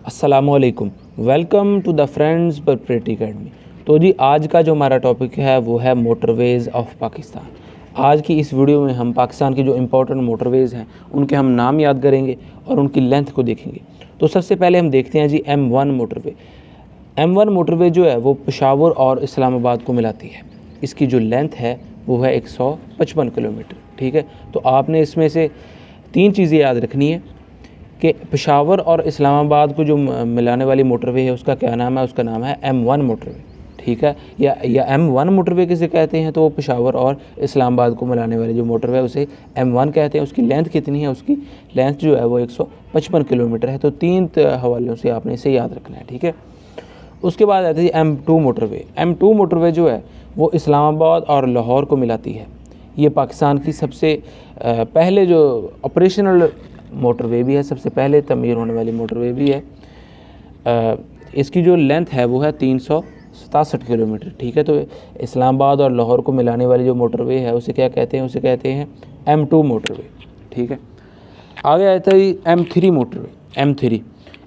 अस्सलामुअलैकुम, welcome to the friends property academy. तो जी आज का जो हमारा टॉपिक है वो है मोटरवेज़ ऑफ पाकिस्तान। आज की इस वीडियो में हम पाकिस्तान की जो इम्पोर्टेंट मोटरवेज़ हैं उनके हम नाम याद करेंगे और उनकी लेंथ को देखेंगे। तो सबसे पहले हम देखते हैं जी M1 मोटरवे। M1 मोटरवे जो है वो पेशावर और इस्लामाबाद को मिलाती है। इसकी जो लेंथ है वो है 155 किलोमीटर। ठीक है, तो आपने इसमें से तीन चीज़ें याद रखनी है कि पेशावर और इस्लामाबाद को जो मिलाने वाली मोटरवे है उसका क्या नाम है। उसका नाम है M1 मोटरवे। ठीक है, या M1 मोटरवे किसे कहते हैं, तो वो पेशावर और इस्लामाबाद को मिलाने वाली जो मोटरवे है उसे M1 कहते हैं। उसकी लेंथ कितनी है, उसकी लेंथ जो है वो 155 किलोमीटर है। तो तीन हवालों से आपने इसे याद रखना है। ठीक है, उसके बाद आती है M2 मोटरवे। M2 मोटरवे जो है वो इस्लामाबाद और लाहौर को मिलाती है। ये पाकिस्तान की सबसे पहले जो ऑपरेशनल मोटरवे भी है, सबसे पहले तमीर होने वाली मोटरवे भी है। इसकी जो लेंथ है वो है 367 किलोमीटर। ठीक है, तो इस्लामाबाद और लाहौर को मिलाने वाली जो मोटरवे है उसे क्या कहते हैं, उसे कहते हैं M2 मोटरवे। ठीक है, आगे आता है M3 मोटरवे।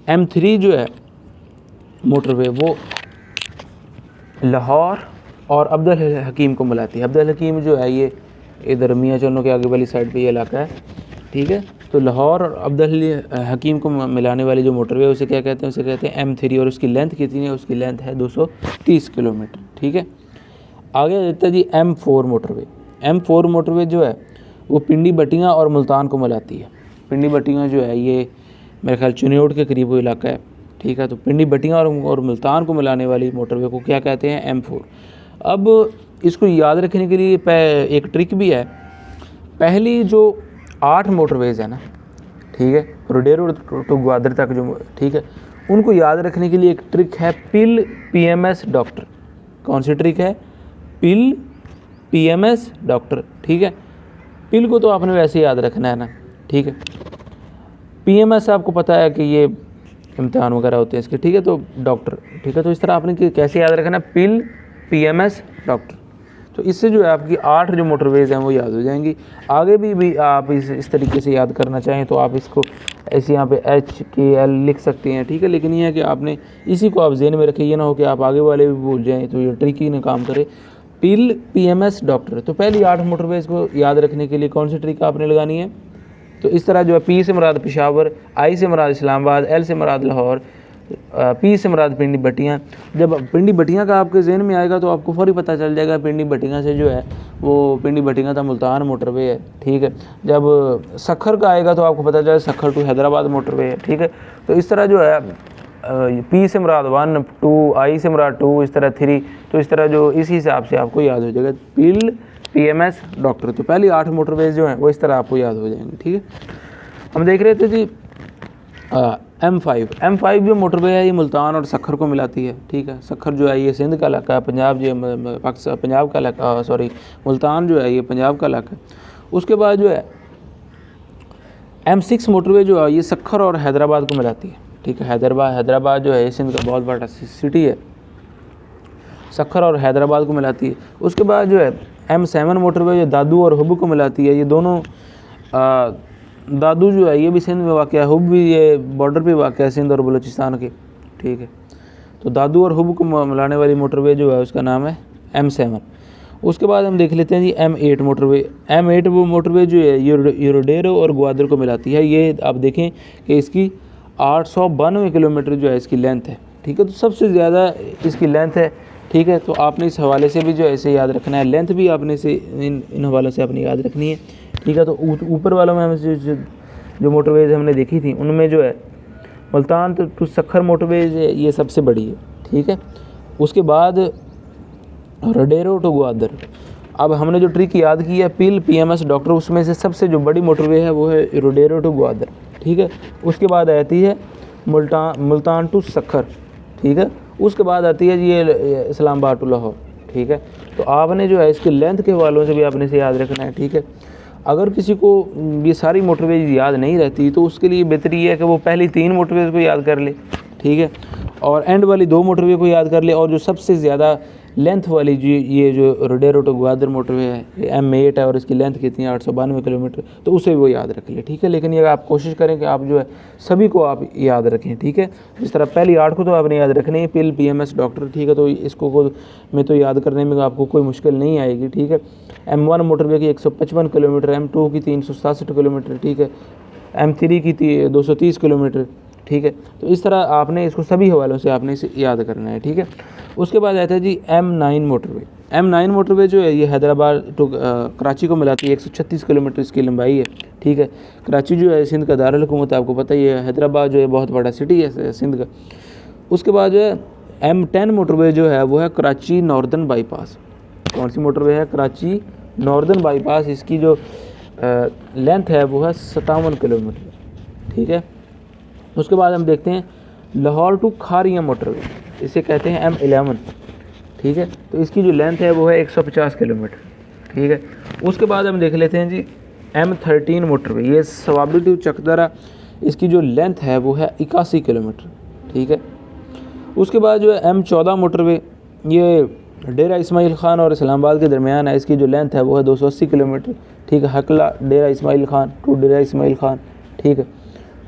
M3 जो है मोटरवे वो लाहौर और अब्दुल हकीम को मिलाती है। अब्दुल हकीम जो है ये इधर मियाँ चन्नो के आगे वाली साइड पे ये इलाका है। ठीक है, तो लाहौर और अब्दुल हकीम को मिलाने वाली जो मोटरवे है उसे क्या कहते हैं, उसे कहते हैं M3। और उसकी लेंथ कितनी है, उसकी लेंथ है 230 किलोमीटर। ठीक है, आगे जाता है जी M4 मोटरवे। M4 मोटरवे जो है वो पिंडी बटियाँ और मुल्तान को मिलाती है। पिंडी बटियाँ जो है ये मेरे ख्याल चुनियोट के करीब वो इलाका है। ठीक है, तो पिंडी बटियाँ और मुल्तान को मिलाने वाली मोटरवे को क्या कहते हैं, M4। अब इसको याद रखने के लिए एक ट्रिक भी है। पहली जो 8 मोटरवेज़ है ना, ठीक है, रोडेरो टू ग्वादर तक जो, ठीक है, उनको याद रखने के लिए एक ट्रिक है पिल PMS डॉक्टर। कौन सी ट्रिक है, पिल PMS डॉक्टर। ठीक है, पिल को तो आपने वैसे याद रखना है ना। ठीक है, PMS आपको पता है कि ये इम्तिहान वगैरह होते हैं इसके। ठीक है, तो डॉक्टर। ठीक है, तो इस तरह आपने कैसे याद रखना है, पिल PMS डॉक्टर। तो इससे जो है आपकी 8 जो मोटरवेज़ हैं वो याद हो जाएंगी। आगे भी आप इस तरीके से याद करना चाहें तो आप इसको ऐसे यहाँ पे HKL लिख सकते हैं। ठीक है, लेकिन ये है कि आपने इसी को आप ज़हन में रखें, ये ना हो कि आप आगे वाले भी भूल जाएँ, तो ये ट्रिक ही ना काम करे। पिल PMS डॉक्टर। तो पहली 8 मोटरवेज़ को याद रखने के लिए कौन सी ट्रिक आपने लगानी है, तो इस तरह जो है P से मुराद पेशावर, I से मुराद इस्लामाबाद, L से मुराद लाहौर, P से मुराद पिंडी बटियाँ। जब पिंडी बटियाँ का आपके जहन में आएगा तो आपको फौरी पता चल जाएगा पिंडी बटियाँ से जो है वो पिंडी बटियाँ था मुल्तान मोटरवे है। ठीक है, जब सखर का आएगा तो आपको पता चलेगा सखर टू हैदराबाद मोटरवे है। ठीक है, तो इस तरह जो है P से मुराद 1, 2, I से मुराद 2, इस तरह 3, तो इस तरह जो इसी हिसाब से आपको याद हो जाएगा पिल PMS डॉक्टर। तो पहली 8 मोटरवेज जो हैं वो इस तरह आपको याद हो जाएंगे। ठीक है, हम देख रहे थे जी M5 जो मोटरवे है ये मुल्तान और सखर को मिलाती है। ठीक है, सखर जो है ये सिंध का इलाका है, पंजाब जो है पाकिस्तान पंजाब का इलाका, सॉरी मुल्तान जो है ये पंजाब का इलाका है। उसके बाद जो है M6 मोटरवे जो है ये सखर और हैदराबाद को मिलाती है। ठीक है, हैदराबाद जो है सिंध का बहुत बड़ा सिटी है, सखर और हैदराबाद को मिलाती है। उसके बाद जो है M7 मोटरवे जो दादू और हुब को मिलाती है। ये दोनों दादू जो है ये भी सिंध में वाक़ है, हुब भी ये बॉर्डर पे वाक़ है सिंध और बलूचिस्तान के। ठीक है, तो दादू और हुब को मिलाने वाली मोटरवे जो है उसका नाम है M7। उसके बाद हम देख लेते हैं जी M8 मोटरवे। M8 वो मोटरवे जो है ये रोडेरो और ग्वादर को मिलाती है। ये आप देखें कि इसकी 892 किलोमीटर जो है इसकी लेंथ है। ठीक है, तो सबसे ज़्यादा इसकी लेंथ है। ठीक है, तो आपने इस हवाले से भी जो है इसे याद रखना है, लेंथ भी आपने से इन हवालों से अपनी याद रखनी है। ठीक है, तो ऊपर वालों में हमें जो मोटरवेज हमने देखी थी उनमें जो है मुल्तान तो सखर मोटरवेज ये सबसे बड़ी है। ठीक है, उसके बाद रोडेरो टू ग्वादर। अब हमने जो ट्रिक याद की है पिल PMS डॉक्टर, उसमें से सबसे जो बड़ी मोटरवे है वो है रोडेरो टू ग्वादर। ठीक है, उसके बाद आती है मुल्तान टू सखर। ठीक है, उसके बाद आती है ये इस्लामाबाद टू लाहौर। ठीक है, तो आपने जो है इसके लेंथ के हवालों से भी आपने इसे याद रखना है। ठीक है, अगर किसी को ये सारी मोटरवेज याद नहीं रहती तो उसके लिए बेहतर ये है कि वो पहली 3 मोटरवेज को याद कर ले। ठीक है, और एंड वाली 2 मोटरवे को याद कर ले, और जो सबसे ज़्यादा लेंथ वाली जो ये जो रोडेरो टू ग्वादर मोटरवे है M8 है और इसकी लेंथ कितनी है 892 किलोमीटर, तो उसे वो याद रख ले, ठीक है। लेकिन ये आप कोशिश करें कि आप जो है सभी को आप याद रखें, ठीक है। जिस तरह पहली 8 को तो आपने याद रखनी है, पिल PMS डॉक्टर, ठीक है। तो इसको में तो याद करने में आपको कोई मुश्किल नहीं आएगी, ठीक है। M1 मोटरवे की 155 किलोमीटर, M2 की 367 किलोमीटर, ठीक है। M3 की 230 किलोमीटर, ठीक है। तो इस तरह आपने इसको सभी हवालों से आपने इसे याद करना है, ठीक है। उसके बाद आता है जी M9 मोटरवे। M9 मोटरवे जो है ये हैदराबाद टू कराची को मिलाती है, 136 किलोमीटर इसकी लंबाई है, ठीक है। कराची जो है सिंध का दारुल हुकूमत, आपको पता ही है। हैदराबाद जो है बहुत बड़ा सिटी है सिंध का। उसके बाद जो है M10 मोटरवे जो है वो है कराची नॉर्दर्न बाईपास। कौन सी मोटरवे है? Karachi northern bypass. इसकी जो लेंथ है वो है 57 किलोमीटर, ठीक है। उसके बाद हम देखते हैं लाहौर टू खारिया मोटरवे, इसे कहते हैं M11, ठीक है। तो इसकी जो लेंथ है वो है 150 किलोमीटर, ठीक है। उसके बाद हम देख लेते हैं जी M13 मोटरवे, ये सवाबी टू चकदरा, इसकी जो लेंथ है वो है 81 किलोमीटर, ठीक है। उसके बाद जो है M14 मोटरवे, ये डेरा इस्माइल ख़ान और इस्लामाबाद के दरमियान है, इसकी जो लेंथ है वो है 280 किलोमीटर, ठीक है। हकला डेरा इस्माइल ख़ान टू डेरा इस्माइल ख़ान, ठीक है।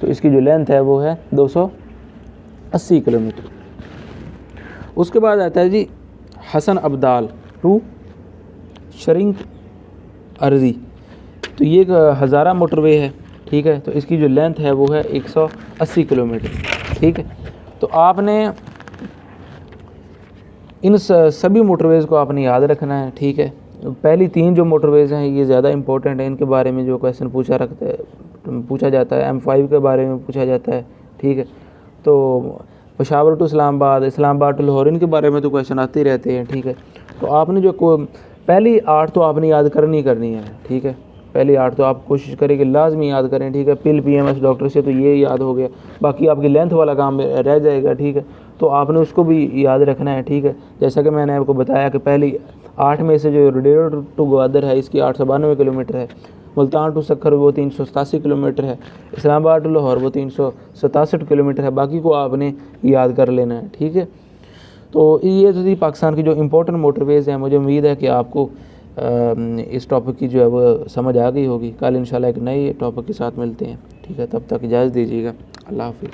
तो इसकी जो लेंथ है वो है 280 किलोमीटर। उसके बाद आता है जी हसन अब्दाल टू शरिंक अर्जी, तो ये एक हज़ारा मोटरवे है, ठीक है। तो इसकी जो लेंथ है वो है 180 किलोमीटर, ठीक है। तो आपने इन सभी मोटरवेज़ को आपने याद रखना है, ठीक है। पहली 3 जो मोटरवेज़ हैं ये ज़्यादा इंपॉर्टेंट है, इनके बारे में जो क्वेश्चन पूछा जाता है, M5 के बारे में पूछा जाता है, ठीक है। तो पेशावर टू इस्लामाबाद, इस्लामाबाद टू लाहौर, इनके बारे में तो क्वेश्चन आते ही रहते हैं, ठीक है। तो आपने जो पहली 8 तो आपने याद करनी है, ठीक है। पहली 8 तो आप कोशिश करें कि लाजमी याद करें, ठीक है। पिल PMS डॉक्टर से तो ये याद हो गया, बाकी आपकी लेंथ वाला काम रह जाएगा, ठीक है। तो आपने उसको भी याद रखना है, ठीक है। जैसा कि मैंने आपको बताया कि पहली 8 में से जो रोडेरो टू ग्वादर है इसकी 892 किलोमीटर है, मुल्तान टू सक्खर वो 387 किलोमीटर है, इस्लामाबाद टू लाहौर वो 367 किलोमीटर है। बाकी को आपने याद कर लेना है, ठीक है। तो ये तो थी पाकिस्तान की जो इम्पोर्टेंट मोटरवेज़ हैं। मुझे उम्मीद है कि आपको इस टॉपिक की जो है वो समझ आ गई होगी। कल इंशाल्लाह एक नए टॉपिक के साथ मिलते हैं, ठीक है। तब तक इजाज़त दीजिएगा। अल्लाह हाफ़िज़।